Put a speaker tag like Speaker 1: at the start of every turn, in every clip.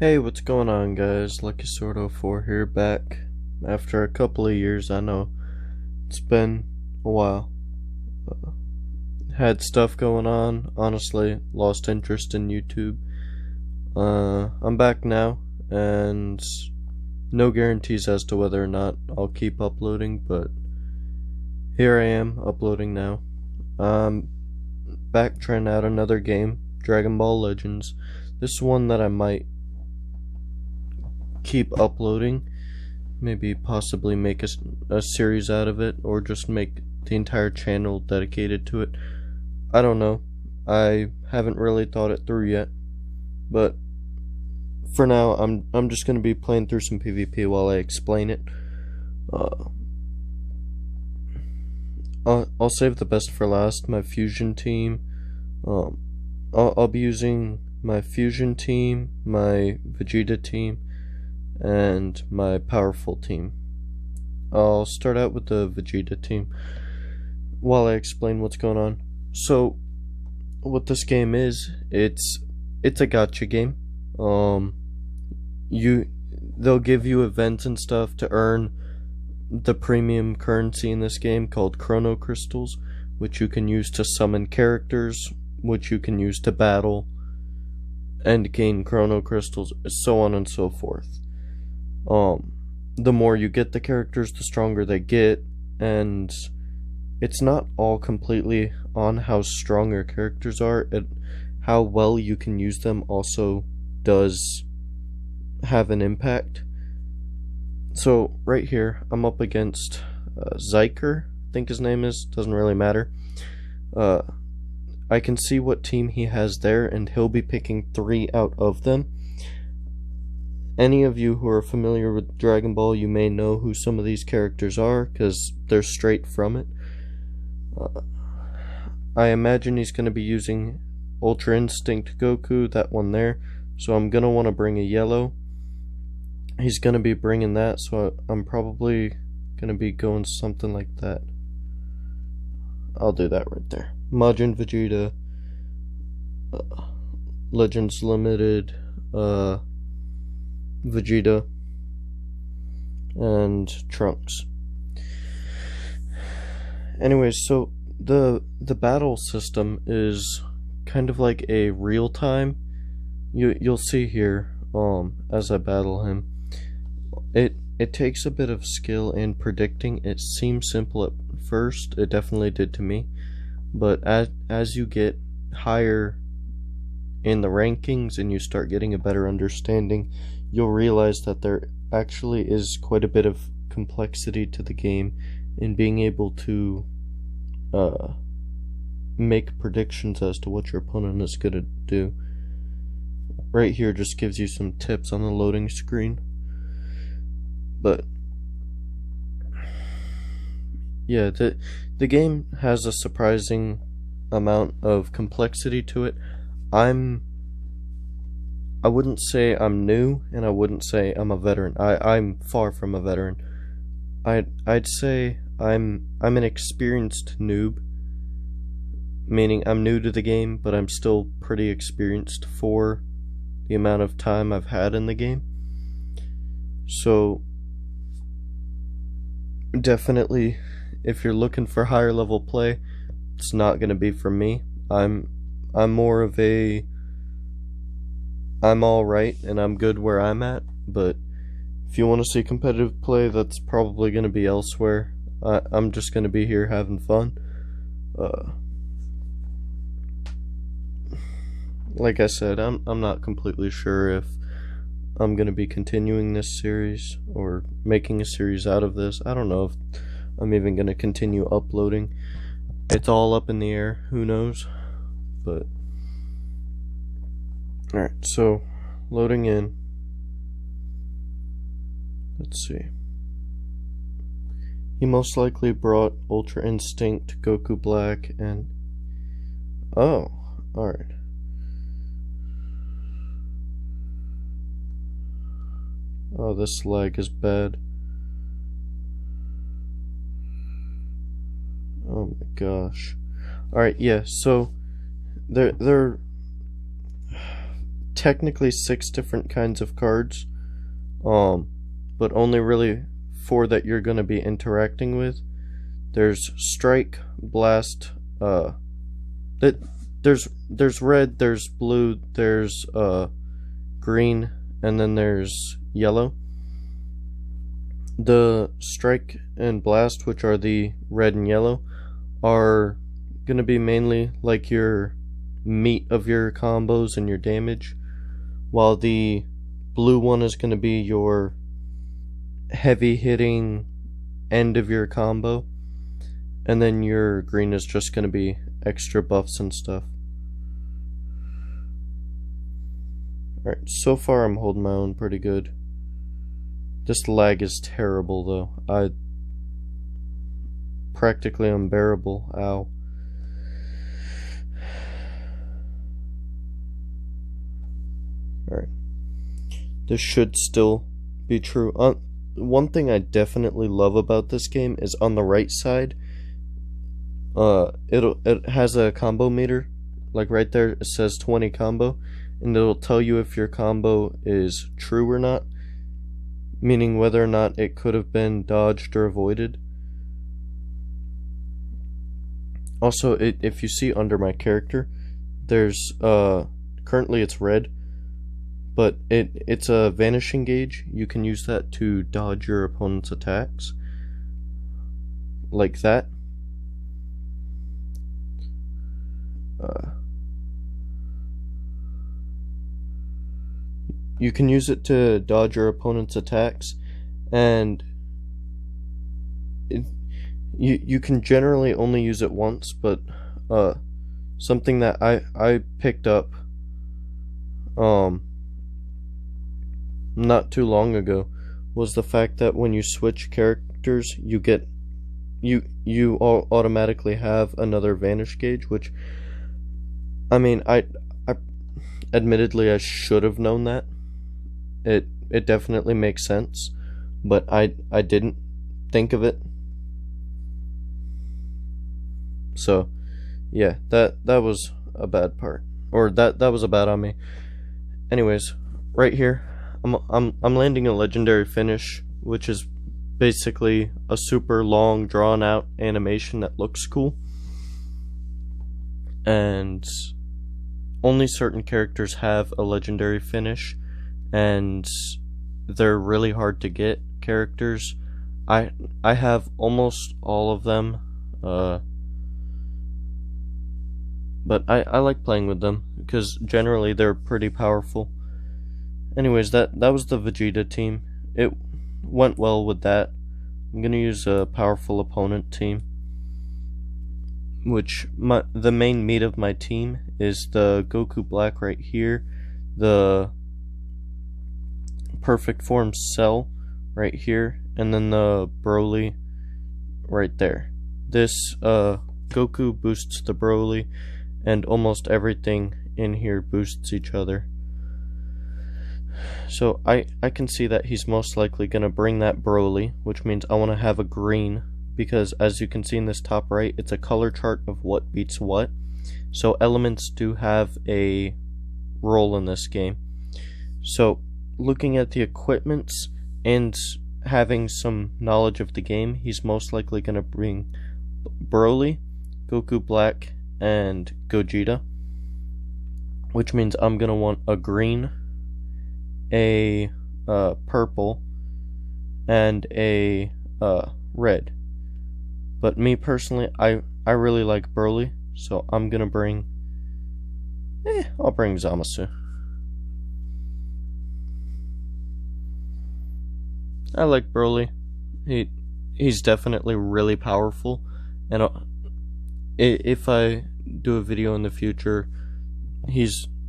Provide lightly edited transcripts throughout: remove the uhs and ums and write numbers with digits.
Speaker 1: Hey, what's going on, guys? Lucky Sword 04 here, back after a couple of years. I know it's been a while. Had stuff going on. Honestly, lost interest in YouTube. I'm back now, and no guarantees as to whether or not I'll keep uploading, but here I am uploading now. Back trying out another game, Dragon Ball Legends. This is one that I might keep uploading, maybe possibly make a series out of it, or just make the entire channel dedicated to it. I don't know. I haven't really thought it through yet, but for now I'm just gonna be playing through some PvP while I explain it. I'll save the best for last. My fusion team. I'll be using my fusion team, my Vegeta team, and my powerful team. I'll start out with the Vegeta team while I explain what's going on. So, what this game is, it's a gacha game. They'll give you events and stuff to earn the premium currency in this game called Chrono Crystals, which you can use to summon characters, which you can use to battle and gain Chrono Crystals, so on and so forth. The more you get the characters, the stronger they get, and it's not all completely on how strong your characters are. How well you can use them also does have an impact. So right here, I'm up against Zyker, I think his name is, doesn't really matter. I can see what team he has there, and he'll be picking 3 out of them. Any of you who are familiar with Dragon Ball, you may know who some of these characters are, because they're straight from it. I imagine he's going to be using Ultra Instinct Goku, that one there, so I'm going to want to bring a yellow. He's going to be bringing that, so I'm probably going to be going something like that. I'll do that right there. Majin Vegeta, Legends Limited, Vegeta, and Trunks. Anyways, so the battle system is kind of like a real time. You'll see here as I battle him. It takes a bit of skill in predicting. It seems simple at first. It definitely did to me. But as you get higher in the rankings and you start getting a better understanding, you'll realize that there actually is quite a bit of complexity to the game in being able to make predictions as to what your opponent is going to do. Right here just gives you some tips on the loading screen. But yeah, the game has a surprising amount of complexity to it. I wouldn't say I'm new, and I wouldn't say I'm a veteran. I'm far from a veteran. I'd say I'm an experienced noob, meaning I'm new to the game, but I'm still pretty experienced for the amount of time I've had in the game. So definitely, if you're looking for higher level play, it's not going to be for me. I'm more of a I'm alright and I'm good where I'm at, but if you want to see competitive play, that's probably going to be elsewhere. I'm just going to be here having fun. Like I said, I'm not completely sure if I'm going to be continuing this series or making a series out of this. I don't know if I'm even going to continue uploading. It's all up in the air. Who knows? But alright, so loading in. Let's see. He most likely brought Ultra Instinct, Goku Black, and oh, alright. Oh, this lag is bad. Oh my gosh. Alright, yeah, so they're technically 6 different kinds of cards, but only really 4 that you're going to be interacting with. There's Strike, Blast, there's red, there's blue, there's green, and then there's yellow. The Strike and Blast, which are the red and yellow, are going to be mainly like your meat of your combos and your damage, while the blue one is going to be your heavy hitting end of your combo, and then your green is just going to be extra buffs and stuff. Alright, so far I'm holding my own pretty good. This lag is terrible though. Practically unbearable. Ow. Alright. This should still be true. One thing I definitely love about this game is on the right side, it has a combo meter. Like right there it says 20 combo, and it'll tell you if your combo is true or not, meaning whether or not it could have been dodged or avoided. Also, if you see under my character, there's currently it's red, but it's a vanishing gauge. You can use that to dodge your opponent's attacks, like that. You can use it to dodge your opponent's attacks, and you can generally only use it once, but something that I picked up not too long ago was the fact that when you switch characters, you automatically have another vanish gauge, which, I mean, I admittedly I should have known that. It definitely makes sense, but I didn't think of it. So yeah, that was a bad part, or that was a bad on me. Anyways, right here I'm landing a legendary finish, which is basically a super long drawn out animation that looks cool, and only certain characters have a legendary finish, and they're really hard to get characters. I have almost all of them, but I like playing with them because generally they're pretty powerful. Anyways, that was the Vegeta team. It went well with that. I'm gonna use a powerful opponent team, which the main meat of my team is the Goku Black right here, the Perfect Form Cell right here, and then the Broly right there. This Goku boosts the Broly, and almost everything in here boosts each other. So I can see that he's most likely gonna bring that Broly, which means I want to have a green, because as you can see in this top right, it's a color chart of what beats what. So elements do have a role in this game. So looking at the equipments and having some knowledge of the game, he's most likely going to bring Broly, Goku Black, and Gogeta, which means I'm going to want a green, a purple, and a red. But me personally, I really like Broly, so I'm going to bring I'll bring Zamasu. I like Broly. He's definitely really powerful, and if I do a video in the future,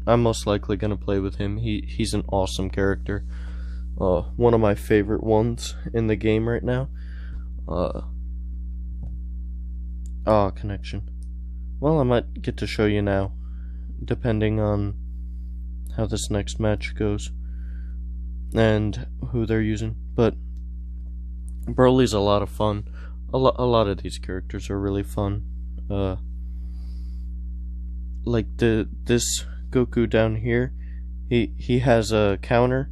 Speaker 1: I'm most likely gonna play with him. He's an awesome character. One of my favorite ones in the game right now. Connection. Well, I might get to show you now, depending on how this next match goes and who they're using. But Broly's a lot of fun. A lot of these characters are really fun. Like this Goku down here, he has a counter.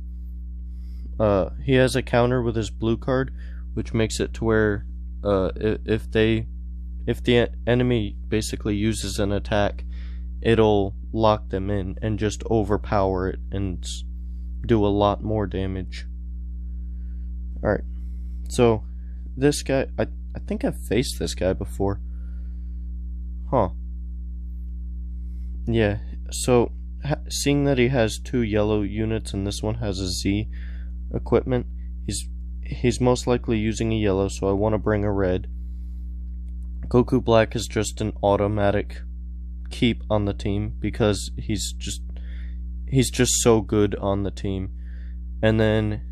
Speaker 1: He has a counter with his blue card, which makes it to where if the enemy basically uses an attack, it'll lock them in and just overpower it and do a lot more damage. Alright, so this guy, I think I've faced this guy before. Huh. Yeah, so seeing that he has 2 yellow units and this one has a Z equipment, he's most likely using a yellow, so I want to bring a red. Goku Black is just an automatic keep on the team because he's just so good on the team. And then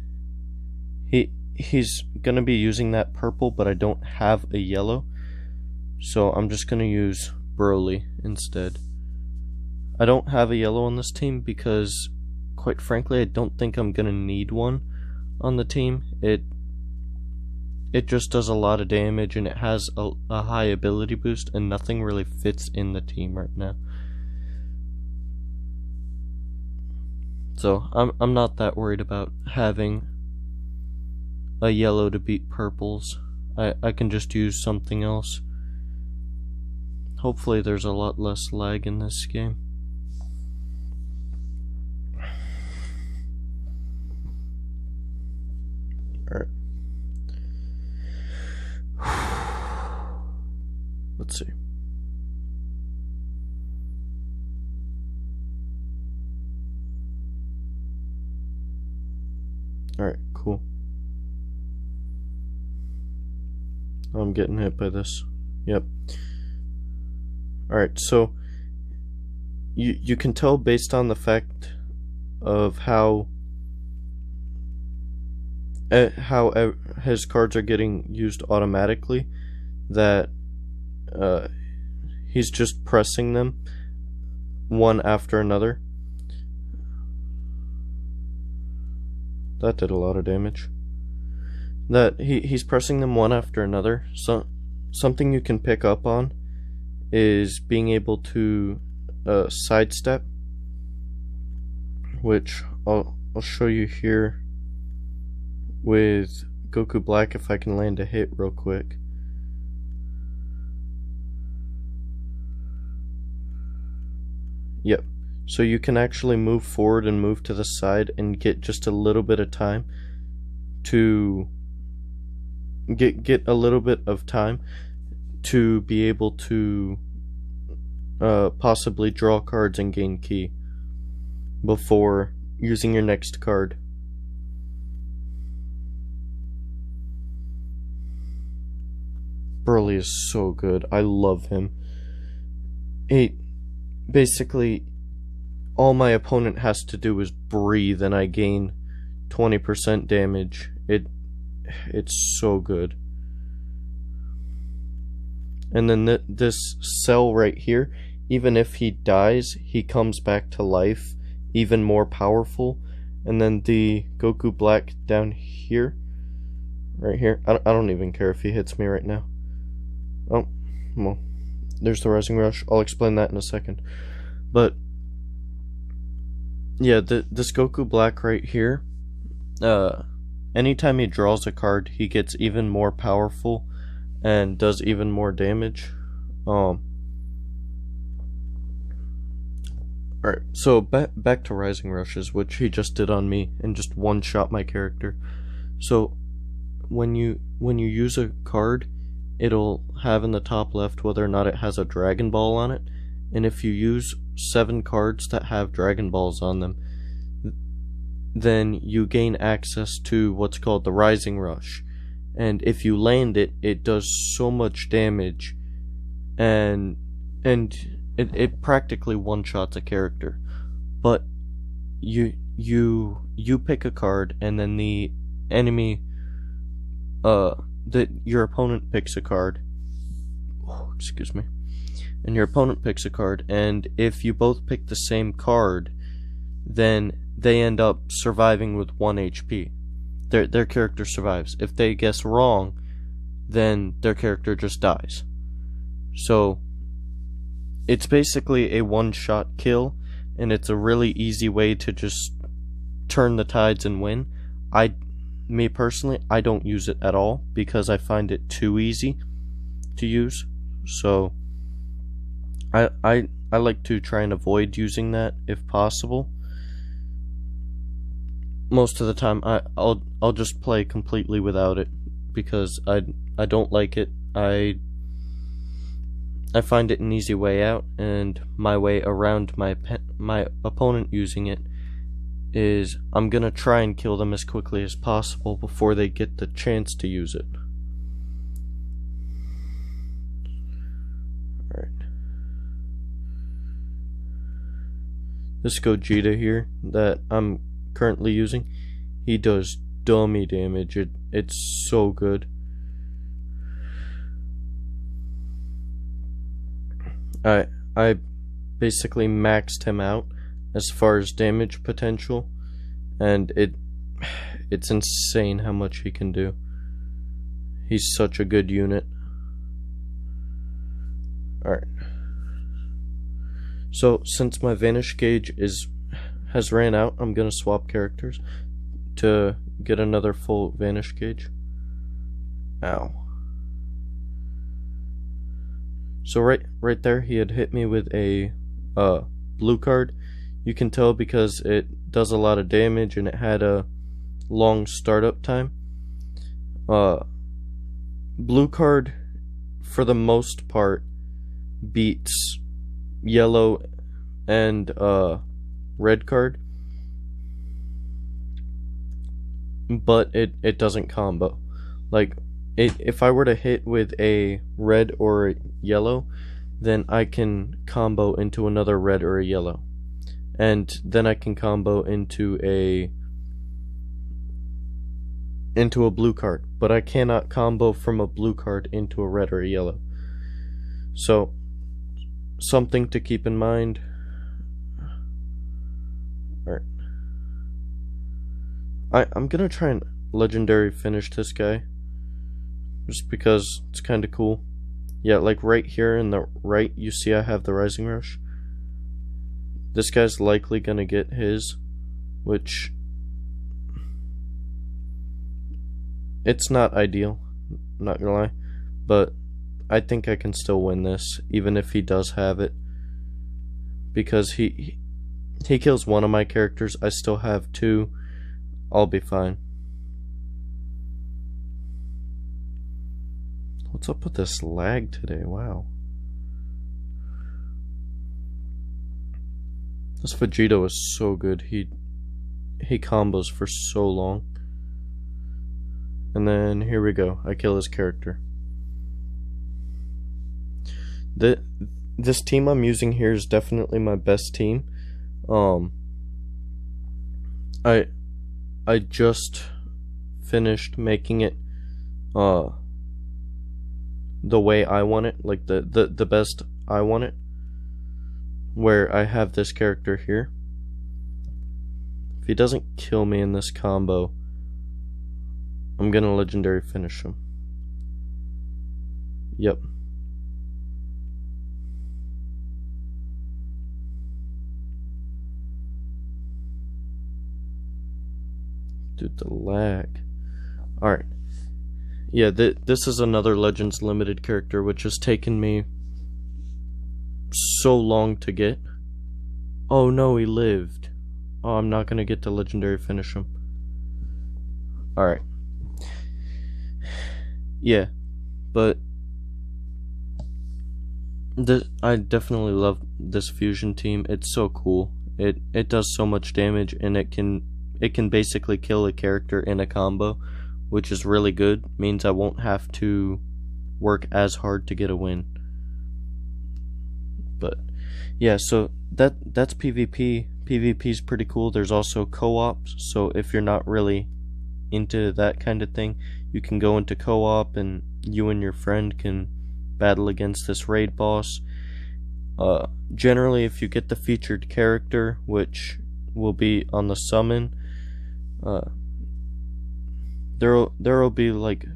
Speaker 1: he's gonna be using that purple, but I don't have a yellow, so I'm just gonna use Broly instead. I don't have a yellow on this team because, quite frankly, I don't think I'm gonna need one on the team. It just does a lot of damage and it has a high ability boost, and nothing really fits in the team right now. So I'm not that worried about having a yellow to beat purples. I can just use something else. Hopefully there's a lot less lag in this game. Alright. Let's see. Alright, cool. I'm getting hit by this. Yep. Alright, so you can tell based on the fact of how his cards are getting used automatically that he's just pressing them one after another. That did a lot of damage. That he's pressing them one after another. So something you can pick up on is being able to sidestep, which I'll show you here with Goku Black if I can land a hit real quick. Yep. So you can actually move forward and move to the side and get just a little bit of time to get a little bit of time to be able to possibly draw cards and gain ki before using your next card. Broly is so good. I love him. Basically, all my opponent has to do is breathe and I gain 20% damage. It's so good. And then this cell right here, even if he dies, he comes back to life, even more powerful. And then the Goku Black down here, right here, I don't even care if he hits me right now. Oh, well, there's the Rising Rush. I'll explain that in a second. But yeah, this Goku Black right here, anytime he draws a card, he gets even more powerful and does even more damage. Alright, so back to Rising Rushes, which he just did on me and just one-shot my character. So when you use a card, it'll have in the top left whether or not it has a Dragon Ball on it, and if you use 7 cards that have Dragon Balls on them, then you gain access to what's called the Rising Rush. And if you land it, it does so much damage, and it practically one-shots a character. But you pick a card, and then the enemy, your opponent picks a card. Oh, excuse me. And your opponent picks a card, and if you both pick the same card, then they end up surviving with 1 HP. Their character survives. If they guess wrong, then their character just dies. So it's basically a one-shot kill, and it's a really easy way to just turn the tides and win. Me personally, I don't use it at all because I find it too easy to use. So I like to try and avoid using that if possible. Most of the time I'll just play completely without it because I don't like it. I find it an easy way out, and my way around my opponent using it is I'm gonna try and kill them as quickly as possible before they get the chance to use it. Alright. This Gogeta here that I'm currently using, he does dummy damage. It's so good. I basically maxed him out as far as damage potential, and it's insane how much he can do. He's such a good unit. Alright. So since my Vanish gauge has ran out, I'm gonna swap characters to get another full Vanish gauge. Ow. So right there, he had hit me with a blue card. You can tell because it does a lot of damage and it had a long startup time. Blue card, for the most part, beats yellow and red card, but it doesn't combo. Like, if I were to hit with a red or a yellow, then I can combo into another red or a yellow, and then I can combo into a blue card, but I cannot combo from a blue card into a red or a yellow. So something to keep in mind. Alright. I'm gonna try and legendary finish this guy, just because it's kinda cool. Yeah, like right here in the right, you see I have the Rising Rush. This guy's likely gonna get his, which it's not ideal, not gonna lie, but I think I can still win this, even if he does have it, because he kills one of my characters. I still have two. I'll be fine. What's up with this lag today? Wow. This Vegito is so good. He combos for so long. And then here we go. I kill his character. This team I'm using here is definitely my best team. I just finished making it the way I want it, like the best I want it, where I have this character here. If he doesn't kill me in this combo, I'm gonna legendary finish him. Yep. Dude, the lag. Alright. Yeah, this is another Legends Limited character, which has taken me so long to get. Oh no, he lived. Oh, I'm not gonna get to legendary finish him. Alright. Yeah, but I definitely love this fusion team. It's so cool. It does so much damage, and it can basically kill a character in a combo, which is really good. Means I won't have to work as hard to get a win. But yeah, so that's PvP. PvP is pretty cool. There's also co-ops, so if you're not really into that kind of thing, you can go into co-op and you and your friend can battle against this raid boss. Generally, if you get the featured character, which will be on the summon, there'll be like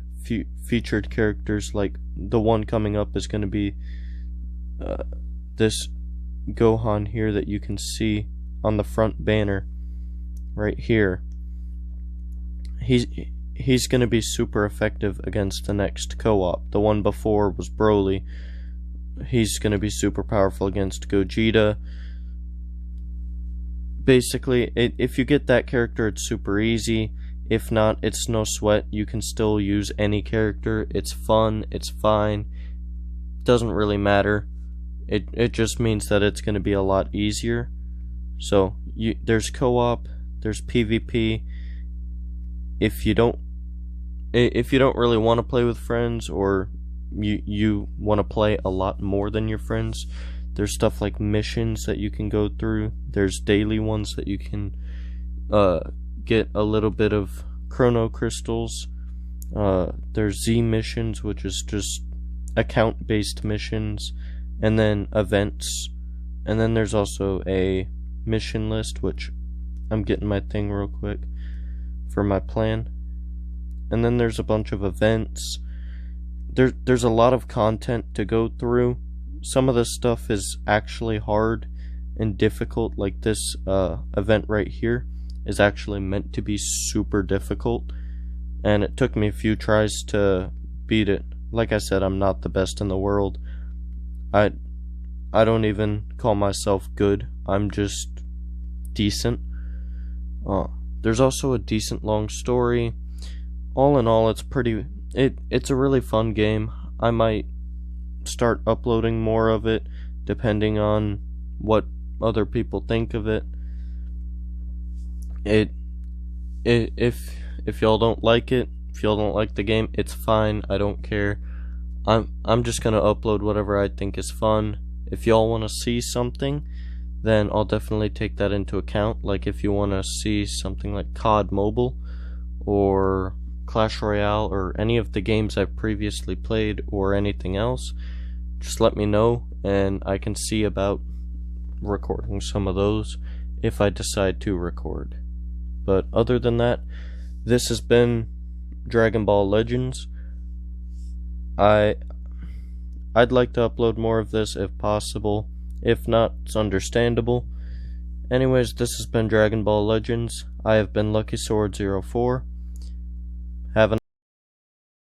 Speaker 1: featured characters. Like the one coming up is going to be this Gohan here that you can see on the front banner right here. He's going to be super effective against the next co-op. The one before was Broly. He's going to be super powerful against Gogeta. Basically, if you get that character, it's super easy. If not, it's no sweat. You can still use any character. It's fun. It's fine. Doesn't really matter. It just means that it's going to be a lot easier. So there's co-op. There's PvP. If you don't really want to play with friends, or you want to play a lot more than your friends, there's stuff like missions that you can go through. There's daily ones that you can get a little bit of chrono crystals. There's Z missions, which is just account-based missions, and then events. And then there's also a mission list, which I'm getting my thing real quick for my plan. And then there's a bunch of events. There's a lot of content to go through. Some of this stuff is actually hard and difficult, like this event right here is actually meant to be super difficult, and it took me a few tries to beat it. Like I said, I'm not the best in the world. I don't even call myself good. I'm just decent. There's also a decent long story. All in all, it's a really fun game. I might start uploading more of it depending on what other people think of it. If y'all don't like it, if y'all don't like the game, it's fine. I don't care. I'm just gonna upload whatever I think is fun. If y'all want to see something, then I'll definitely take that into account. Like if you want to see something like COD Mobile or Clash Royale or any of the games I've previously played or anything else, just let me know and I can see about recording some of those if I decide to record. But other than that, this has been Dragon Ball Legends. I'd like to upload more of this if possible. If not, it's understandable. Anyways, this has been Dragon Ball Legends. I have been Lucky Sword 04. Have a